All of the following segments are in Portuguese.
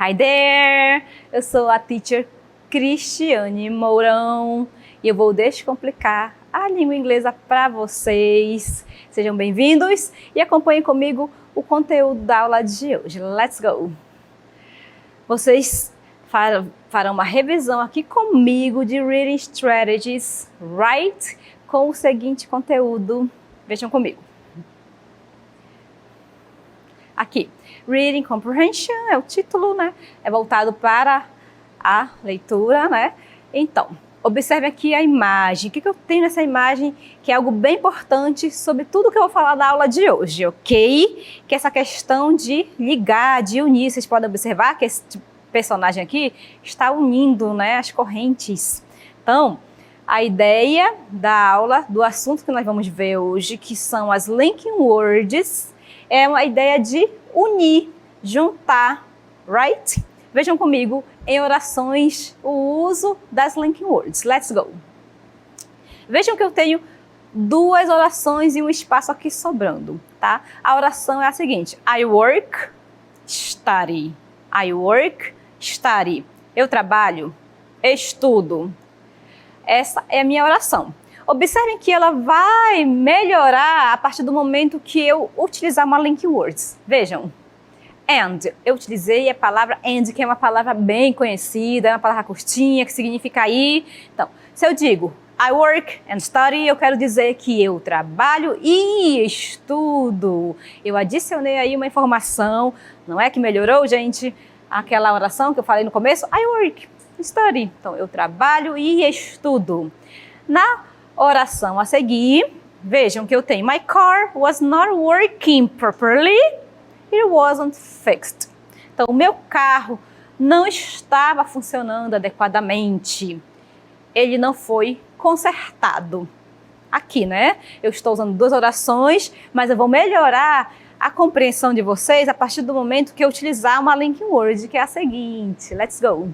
Hi there! Eu sou a teacher Cristiane Mourão e eu vou descomplicar a língua inglesa para vocês. Sejam bem-vindos e acompanhem comigo o conteúdo da aula de hoje. Let's go! Vocês farão uma revisão aqui comigo de Reading Strategies, right? Com o seguinte conteúdo. Vejam comigo. Aqui, Reading Comprehension é o título, né? É voltado para a leitura, né? Então, observe aqui a imagem. O que eu tenho nessa imagem que é algo bem importante sobre tudo que eu vou falar na aula de hoje, ok? Que é essa questão de ligar, de unir. Vocês podem observar que esse personagem aqui está unindo, né, as correntes. Então, a ideia da aula, do assunto que nós vamos ver hoje, que são as linking words, é uma ideia de unir, juntar, right? Vejam comigo em orações o uso das linking words. Let's go! Vejam que eu tenho duas orações e um espaço aqui sobrando, tá? A oração é a seguinte: I work, study. I work, study. Eu trabalho, estudo. Essa é a minha oração. Observem que ela vai melhorar a partir do momento que eu utilizar uma linking words. Vejam. And. Eu utilizei a palavra and, que é uma palavra bem conhecida, é uma palavra curtinha, que significa ir. Então, se eu digo I work and study, eu quero dizer que eu trabalho e estudo. Eu adicionei aí uma informação. Não é que melhorou, gente? Aquela oração que eu falei no começo. I work and study. Então, eu trabalho e estudo. Na oração a seguir, vejam que eu tenho my car was not working properly, it wasn't fixed. Então, o meu carro não estava funcionando adequadamente, ele não foi consertado. Aqui, né? Eu estou usando duas orações, mas eu vou melhorar a compreensão de vocês a partir do momento que eu utilizar uma linking word, que é a seguinte. Let's go!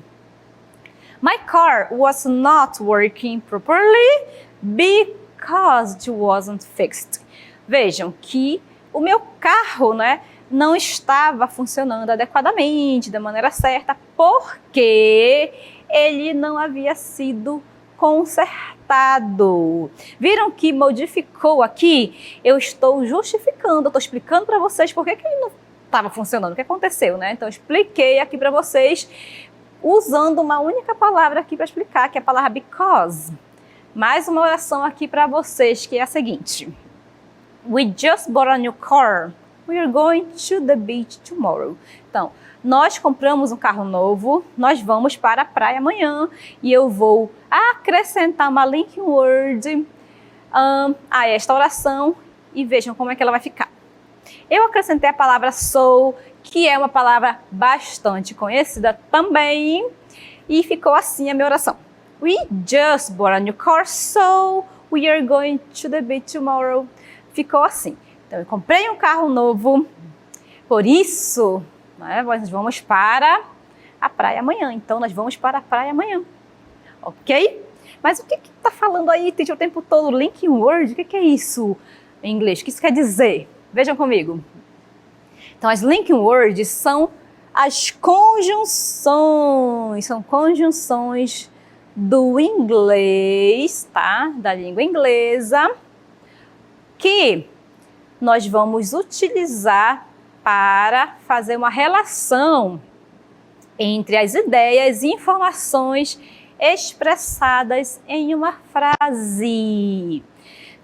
My car was not working properly because it wasn't fixed. Vejam que o meu carro, né, não estava funcionando adequadamente, da maneira certa, porque ele não havia sido consertado. Viram que modificou aqui? Eu estou justificando, eu estou explicando para vocês por que ele não estava funcionando, o que aconteceu, né? Então, eu expliquei aqui para vocês usando uma única palavra aqui para explicar, que é a palavra because. Mais uma oração aqui para vocês, que é a seguinte. We just bought a new car. We are going to the beach tomorrow. Então, nós compramos um carro novo, nós vamos para a praia amanhã e eu vou acrescentar uma linking word a esta oração e vejam como é que ela vai ficar. Eu acrescentei a palavra so, que é uma palavra bastante conhecida também, e ficou assim a minha oração. We just bought a new car, so we are going to the beach tomorrow. Ficou assim. Então, eu comprei um carro novo, por isso, né, nós vamos para a praia amanhã. Então, nós vamos para a praia amanhã. Ok? Mas o que está falando aí o tempo todo? Linking word? O que é isso em inglês? O que isso quer dizer? Vejam comigo. Então, as linking words são as conjunções. São conjunções do inglês, tá? Da língua inglesa, que nós vamos utilizar para fazer uma relação entre as ideias e informações expressadas em uma frase.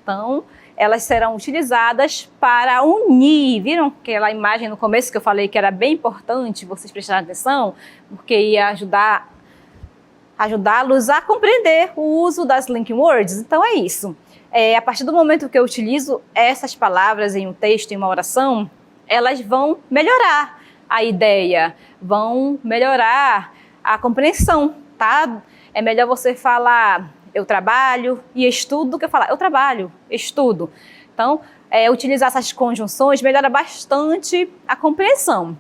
Então, elas serão utilizadas para unir. Viram aquela imagem no começo que eu falei que era bem importante vocês prestarem atenção, porque ia ajudá-los a compreender o uso das linking words? Então é isso. A partir do momento que eu utilizo essas palavras em um texto, em uma oração, elas vão melhorar a ideia, vão melhorar a compreensão, tá? É melhor você falar eu trabalho e estudo do que falar eu trabalho, estudo. Então, utilizar essas conjunções melhora bastante a compreensão.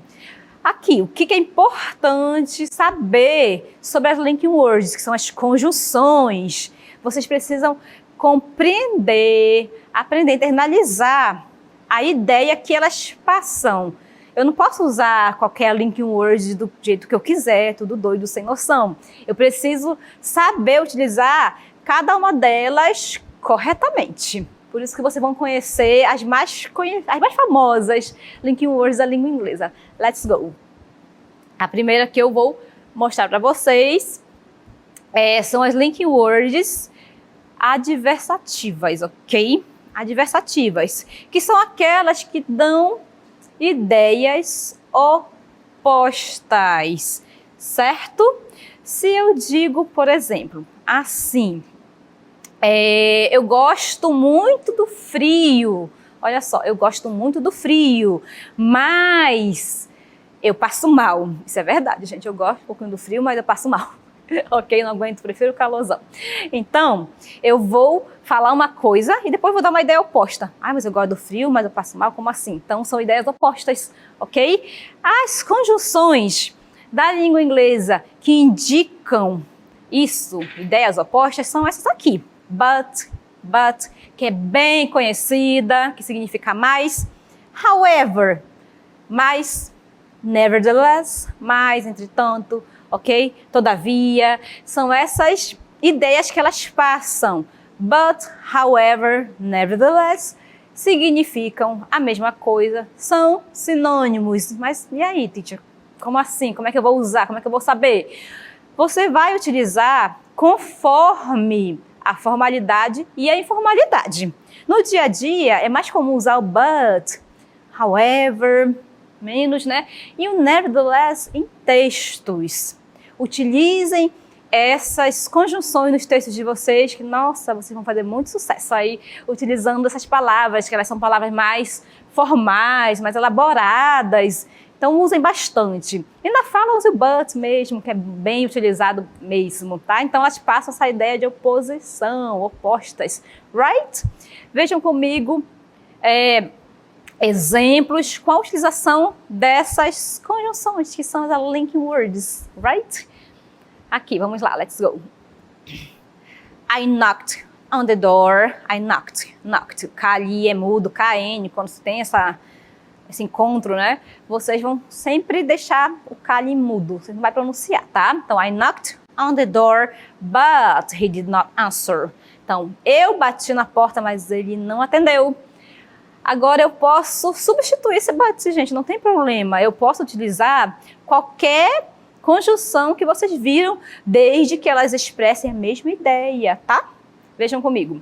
Aqui, o que é importante saber sobre as linking words, que são as conjunções. Vocês precisam compreender, aprender, internalizar a ideia que elas passam. Eu não posso usar qualquer linking word do jeito que eu quiser, tudo doido, sem noção. Eu preciso saber utilizar cada uma delas corretamente. Por isso que vocês vão conhecer as mais famosas linking words da língua inglesa. Let's go! A primeira que eu vou mostrar para vocês são as linking words adversativas, ok? Adversativas, que são aquelas que dão ideias opostas, certo? Se eu digo, por exemplo, assim, eu gosto muito do frio. Olha só, eu gosto muito do frio, mas eu passo mal. Isso é verdade, gente. Eu gosto um pouquinho do frio, mas eu passo mal. Ok? Não aguento, prefiro o calorzão. Então, eu vou falar uma coisa e depois vou dar uma ideia oposta. Ah, mas eu gosto do frio, mas eu passo mal, como assim? Então, são ideias opostas, ok? As conjunções da língua inglesa que indicam isso, ideias opostas, são essas aqui. But, que é bem conhecida, que significa mais. However, mais. Nevertheless, mais, entretanto, ok? Todavia, são essas ideias que elas passam. But, however, nevertheless, significam a mesma coisa, são sinônimos. Mas e aí, teacher? Como assim? Como é que eu vou usar? Como é que eu vou saber? Você vai utilizar conforme a formalidade e a informalidade. No dia a dia, é mais comum usar o but, however, menos, né? E o nevertheless em textos. Utilizem essas conjunções nos textos de vocês, que, nossa, vocês vão fazer muito sucesso aí utilizando essas palavras, que elas são palavras mais formais, mais elaboradas. Então, usem bastante. E na fala, use o but mesmo, que é bem utilizado mesmo, tá? Então, elas passam essa ideia de oposição, opostas, right? Vejam comigo exemplos com a utilização dessas conjunções, que são as linking words, right? Aqui, vamos lá, let's go. I knocked on the door. I knocked. K ali é mudo, KN, quando você tem esse encontro, né? Vocês vão sempre deixar o K ali mudo, você não vai pronunciar, tá? Então, I knocked on the door, but he did not answer. Então, eu bati na porta, mas ele não atendeu. Agora, eu posso substituir esse but, gente, não tem problema. Eu posso utilizar qualquer conjunção que vocês viram, desde que elas expressem a mesma ideia, tá? Vejam comigo.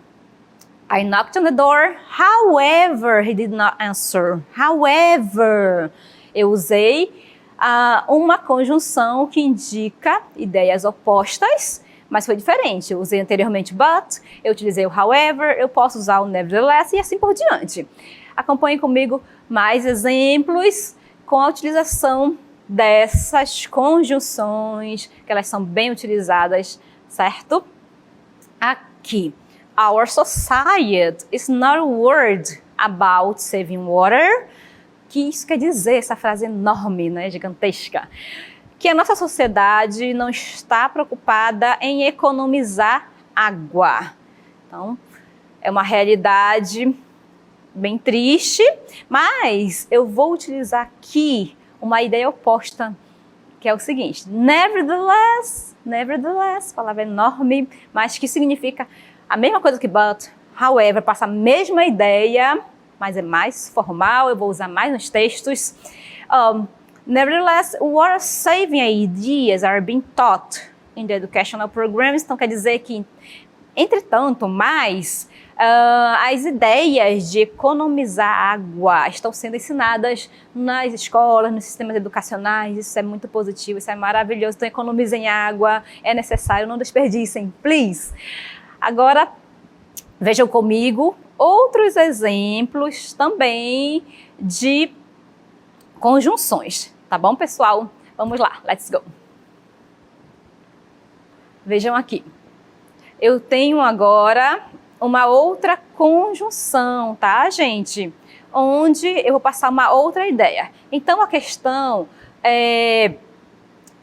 I knocked on the door, however, he did not answer. However, eu usei uma conjunção que indica ideias opostas, mas foi diferente. Eu usei anteriormente but, eu utilizei o however, eu posso usar o nevertheless e assim por diante. Acompanhem comigo mais exemplos com a utilização dessas conjunções, que elas são bem utilizadas, certo? Aqui. Our society is not a word about saving water. Que isso quer dizer, essa frase enorme, né, gigantesca? Que a nossa sociedade não está preocupada em economizar água. Então, é uma realidade bem triste, mas eu vou utilizar aqui uma ideia oposta, que é o seguinte. Nevertheless, palavra enorme, mas que significa a mesma coisa que but, however, passa a mesma ideia, mas é mais formal, eu vou usar mais nos textos. Nevertheless, water saving ideas are being taught in the educational programs. Então, quer dizer que, entretanto, as ideias de economizar água estão sendo ensinadas nas escolas, nos sistemas educacionais. Isso é muito positivo, isso é maravilhoso. Então, economizem água, é necessário, não desperdicem, please. Agora, vejam comigo outros exemplos também de conjunções, tá bom, pessoal? Vamos lá, let's go. Vejam aqui. Eu tenho agora uma outra conjunção, tá, gente? Onde eu vou passar uma outra ideia. Então, a questão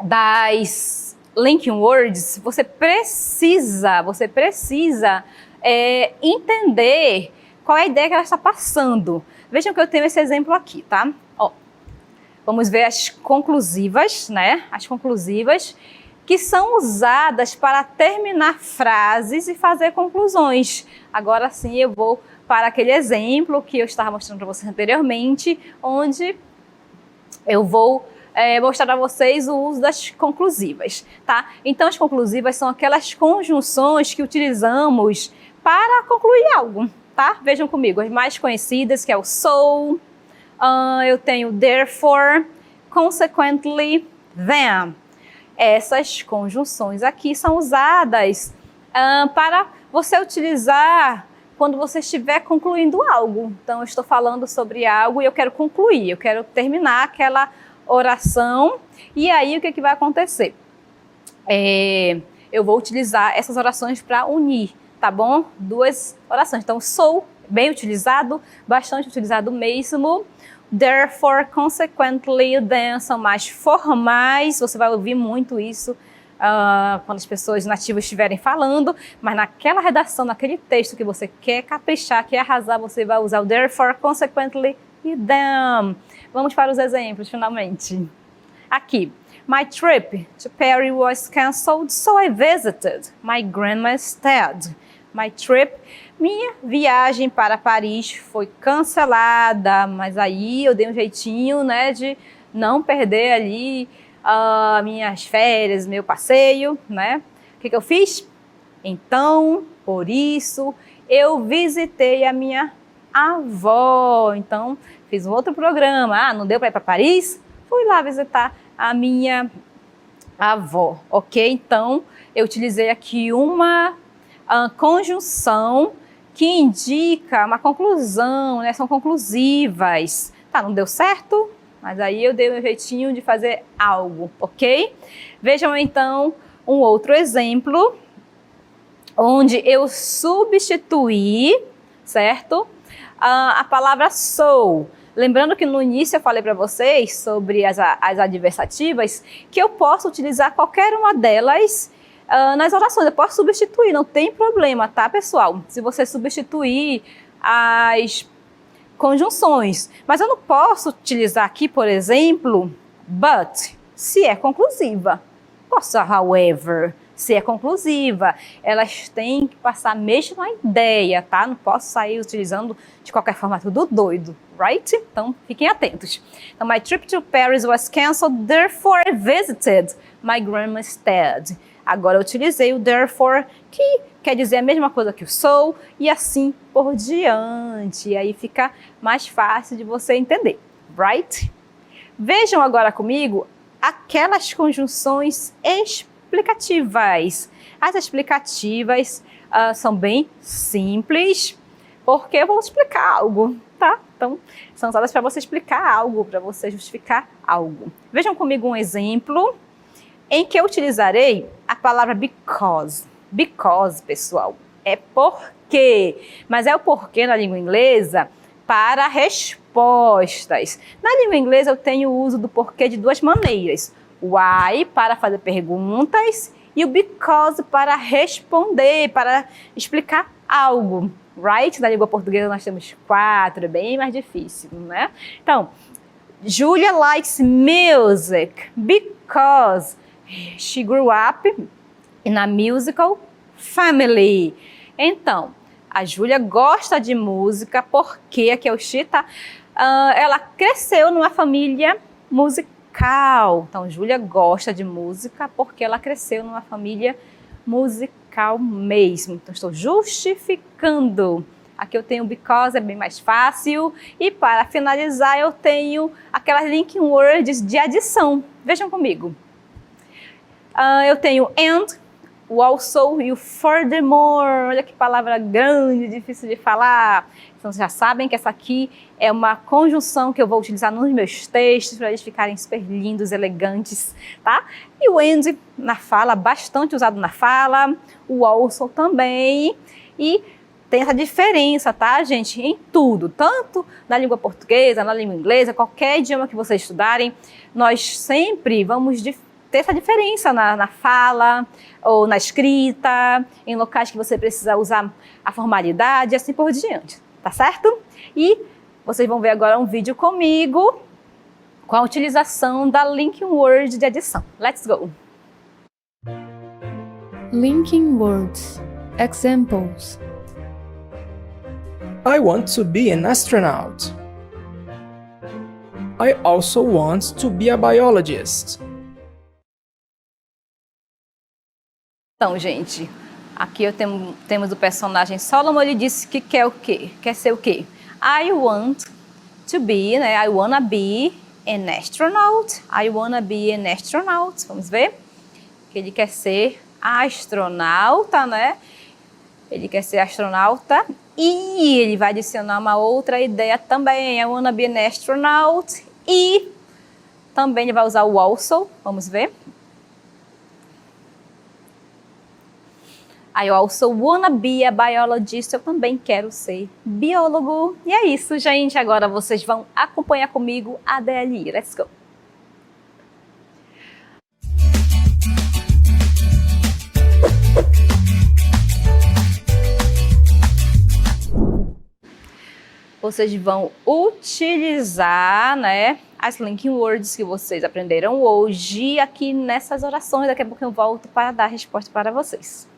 das linking words, você precisa entender qual é a ideia que ela está passando. Vejam que eu tenho esse exemplo aqui, tá? Ó, Vamos ver as conclusivas, né? As conclusivas que são usadas para terminar frases e fazer conclusões. Agora sim eu vou para aquele exemplo que eu estava mostrando para vocês anteriormente, onde eu vou mostrar para vocês o uso das conclusivas, tá? Então as conclusivas são aquelas conjunções que utilizamos para concluir algo, tá? Vejam comigo, as mais conhecidas, que é o so, eu tenho therefore, consequently, then. Essas conjunções aqui são usadas para você utilizar quando você estiver concluindo algo. Então, eu estou falando sobre algo e eu quero concluir, eu quero terminar aquela oração. E aí, o que vai acontecer? Eu vou utilizar essas orações para unir, tá bom? Duas orações. Então, so, bem utilizado, bastante utilizado mesmo. Therefore, consequently, then são mais formais. Você vai ouvir muito isso quando as pessoas nativas estiverem falando, mas naquela redação, naquele texto que você quer caprichar, quer arrasar, você vai usar o therefore, consequently e then. Vamos para os exemplos, finalmente. Aqui. My trip to Paris was cancelled, so I visited my grandma instead. My trip, minha viagem para Paris foi cancelada, mas aí eu dei um jeitinho, né, de não perder ali minhas férias, meu passeio, né? O que eu fiz? Então, por isso, eu visitei a minha avó. Então, fiz um outro programa. Não deu para ir para Paris? Fui lá visitar a minha avó, ok? Então, eu utilizei aqui uma conjunção que indica uma conclusão, né? São conclusivas. Tá, não deu certo? Mas aí eu dei um jeitinho de fazer algo, ok? Vejam então um outro exemplo, onde eu substituí, certo? A palavra so. Lembrando que no início eu falei para vocês sobre as adversativas, que eu posso utilizar qualquer uma delas nas orações. Eu posso substituir, não tem problema, tá, pessoal? Se você substituir as conjunções. Mas eu não posso utilizar aqui, por exemplo, but, se é conclusiva. Posso, however, se é conclusiva. Elas têm que passar a mesma ideia, tá? Não posso sair utilizando de qualquer forma tudo doido, right? Então, fiquem atentos. Então, my trip to Paris was cancelled, therefore I visited my grandma instead. Agora eu utilizei o therefore, que quer dizer a mesma coisa que o so, e assim por diante. E aí fica mais fácil de você entender, right? Vejam agora comigo aquelas conjunções explicativas. As explicativas são bem simples, porque eu vou explicar algo, tá? Então, são usadas para você explicar algo, para você justificar algo. Vejam comigo um exemplo em que eu utilizarei a palavra because. Because, pessoal, é porque, mas é o porquê na língua inglesa para respostas. Na língua inglesa eu tenho o uso do porquê de duas maneiras. Why, para fazer perguntas, e o because para responder, para explicar algo. Right? Na língua portuguesa nós temos 4, é bem mais difícil, né? Então, Julia likes music because she grew up in a musical family. Então, a Júlia gosta de música porque, aqui é o she, tá? Ela cresceu numa família musical. Então, Júlia gosta de música porque ela cresceu numa família musical mesmo. Então, estou justificando. Aqui eu tenho because, é bem mais fácil. E para finalizar, eu tenho aquelas linking words de adição. Vejam comigo. Eu tenho and, o also e o furthermore. Olha que palavra grande, difícil de falar. Então, vocês já sabem que essa aqui é uma conjunção que eu vou utilizar nos meus textos para eles ficarem super lindos, elegantes, tá? E o and na fala, bastante usado na fala. O also também. E tem essa diferença, tá, gente? Em tudo, tanto na língua portuguesa, na língua inglesa, qualquer idioma que vocês estudarem, nós sempre vamos ter essa diferença na fala ou na escrita, em locais que você precisa usar a formalidade e assim por diante, tá certo? E vocês vão ver agora um vídeo comigo com a utilização da linking word de adição. Let's go! Linking words. Examples. I want to be an astronaut. I also want to be a biologist. Então, gente, aqui temos o personagem Solomon, ele disse que quer o quê? Quer ser o quê? I want to be, né? I wanna be an astronaut. I wanna be an astronaut. Vamos ver? Que ele quer ser astronauta, né? Ele quer ser astronauta e ele vai adicionar uma outra ideia também. I wanna be an astronaut e também ele vai usar o also. Vamos ver? I also wanna be a biologist. Eu também quero ser biólogo. E é isso, gente. Agora vocês vão acompanhar comigo a DLI. Let's go! Vocês vão utilizar, né, as linking words que vocês aprenderam hoje aqui nessas orações. Daqui a pouco eu volto para dar a resposta para vocês.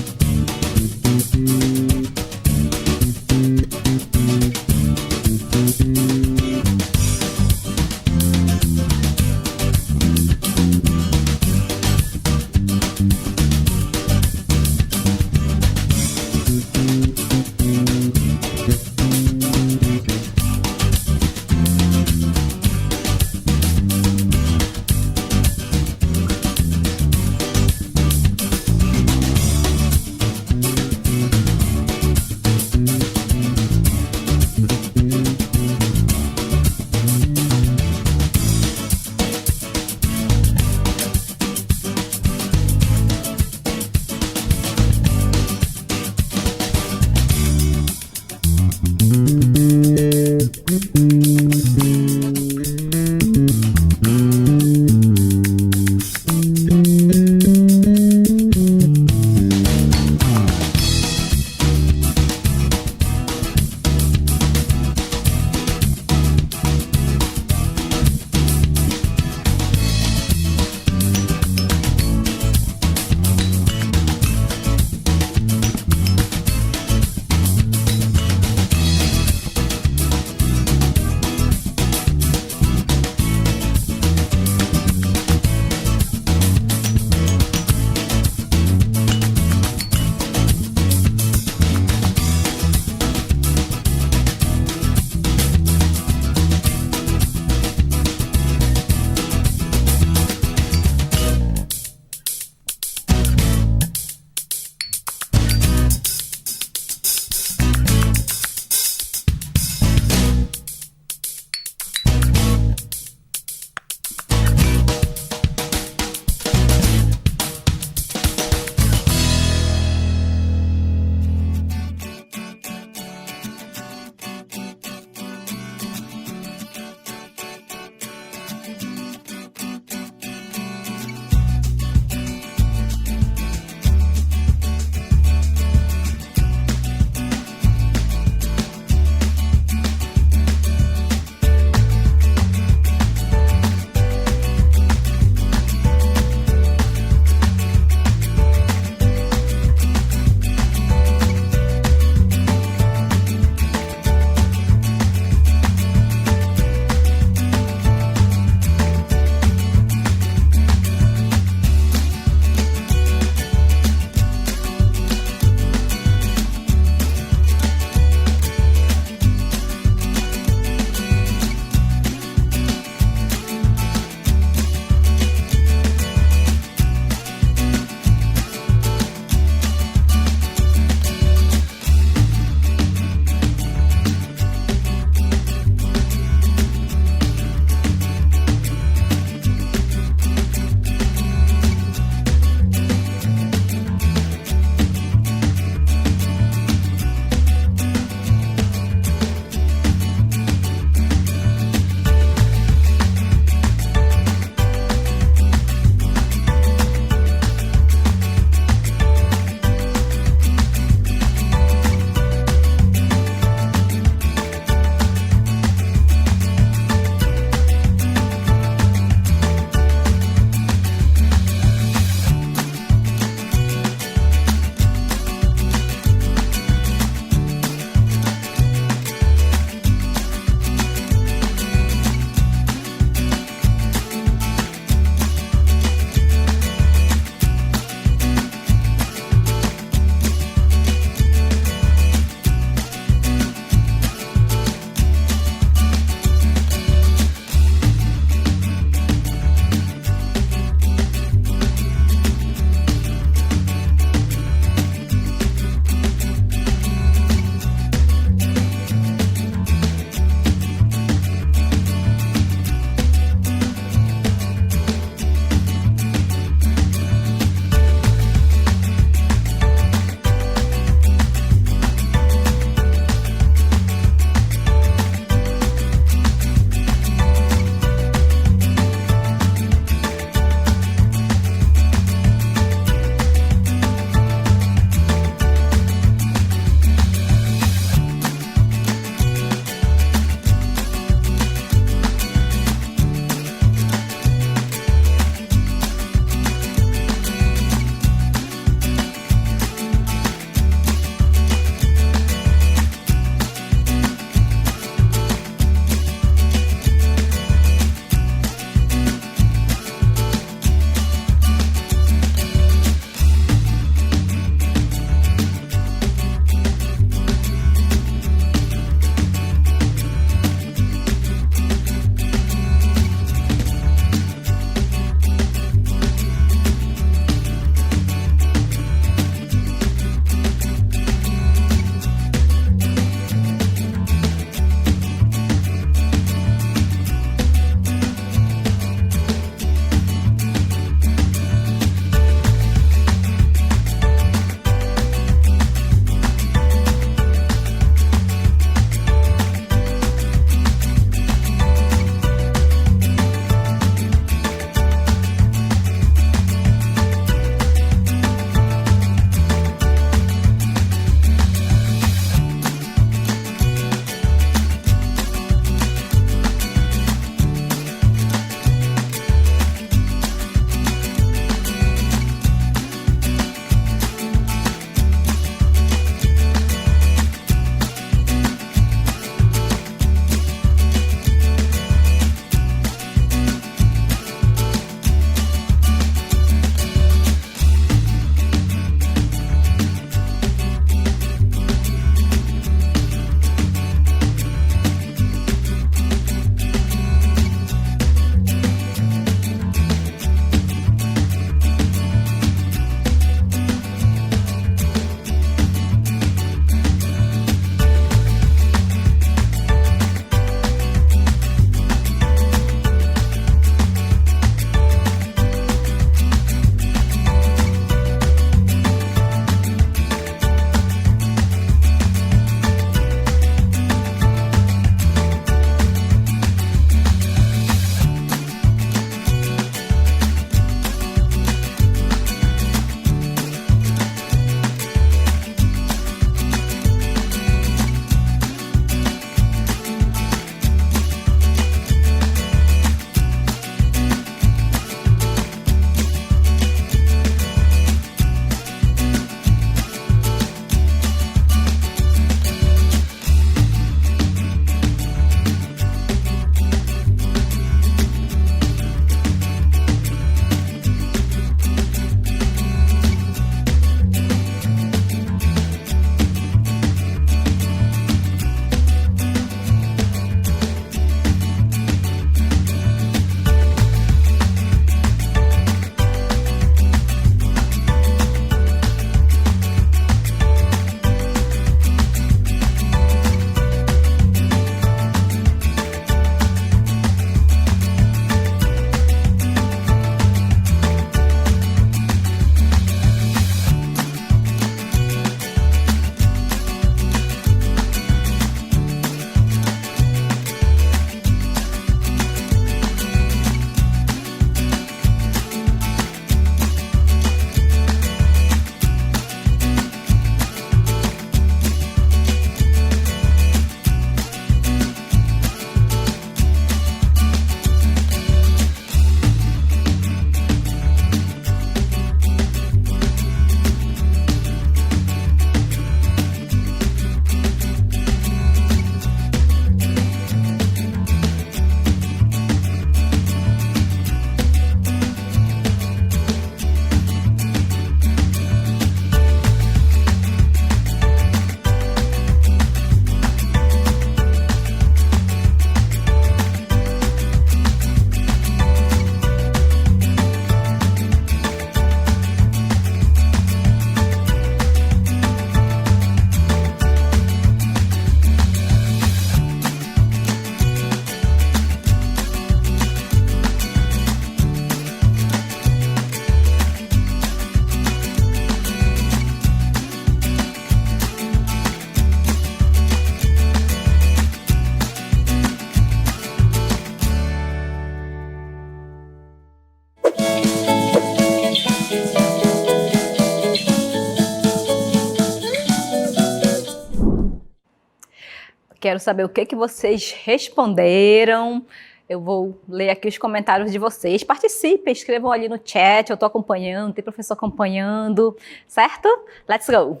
Quero saber o que vocês responderam. Eu vou ler aqui os comentários de vocês. Participem, escrevam ali no chat. Eu estou acompanhando, tem professor acompanhando, certo? Let's go!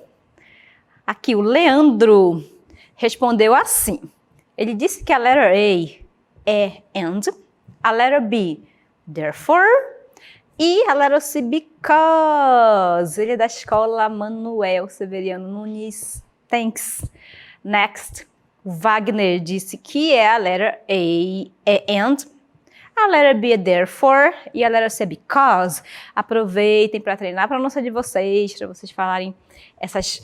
Aqui o Leandro respondeu assim. Ele disse que a letra A é and, a letra B, therefore, e a letra C, because. Ele é da escola Manuel Severiano Nunes. Thanks. Next. O Wagner disse que a letra A é and, a letra B é therefore e a letra C é because. Aproveitem para treinar a pronúncia de vocês, para vocês falarem essas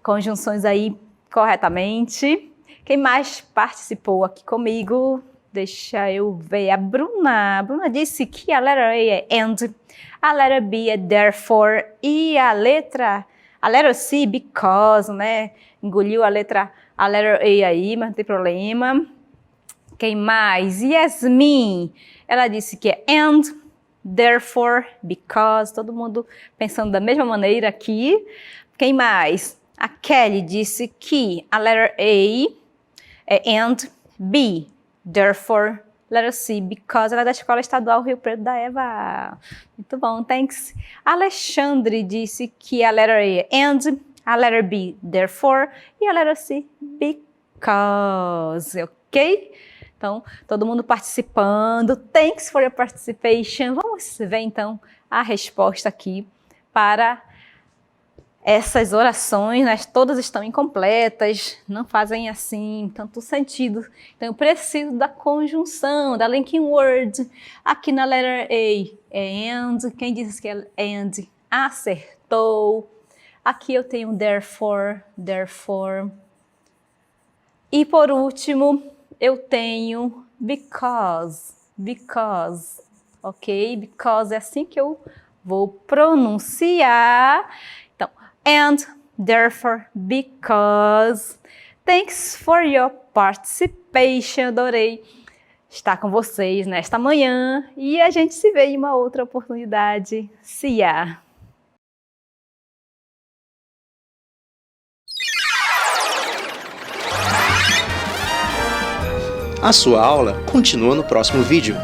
conjunções aí corretamente. Quem mais participou aqui comigo? Deixa eu ver. A Bruna. A Bruna disse que a letra A é and, a letra B é therefore e a letra C, because, né? Engoliu a letra A aí, mas não tem problema. Quem mais? Yasmin. Ela disse que é and, therefore, because. Todo mundo pensando da mesma maneira aqui. Quem mais? A Kelly disse que a letra A é and, B, therefore, letra C, because. Ela é da Escola Estadual Rio Preto da Eva. Muito bom, thanks. Alexandre disse que a letra A é and, a letra B, therefore, e a letra C, because, ok? Então, todo mundo participando. Thanks for your participation. Vamos ver, então, a resposta aqui para essas orações, né? Todas estão incompletas, não fazem assim tanto sentido. Então, eu preciso da conjunção, da linking word. Aqui na letra A é and. Quem disse que é and acertou. Aqui eu tenho therefore. E por último, eu tenho because, ok? Because é assim que eu vou pronunciar. Então, and, therefore, because. Thanks for your participation. Adorei estar com vocês nesta manhã e a gente se vê em uma outra oportunidade. See ya! A sua aula continua no próximo vídeo.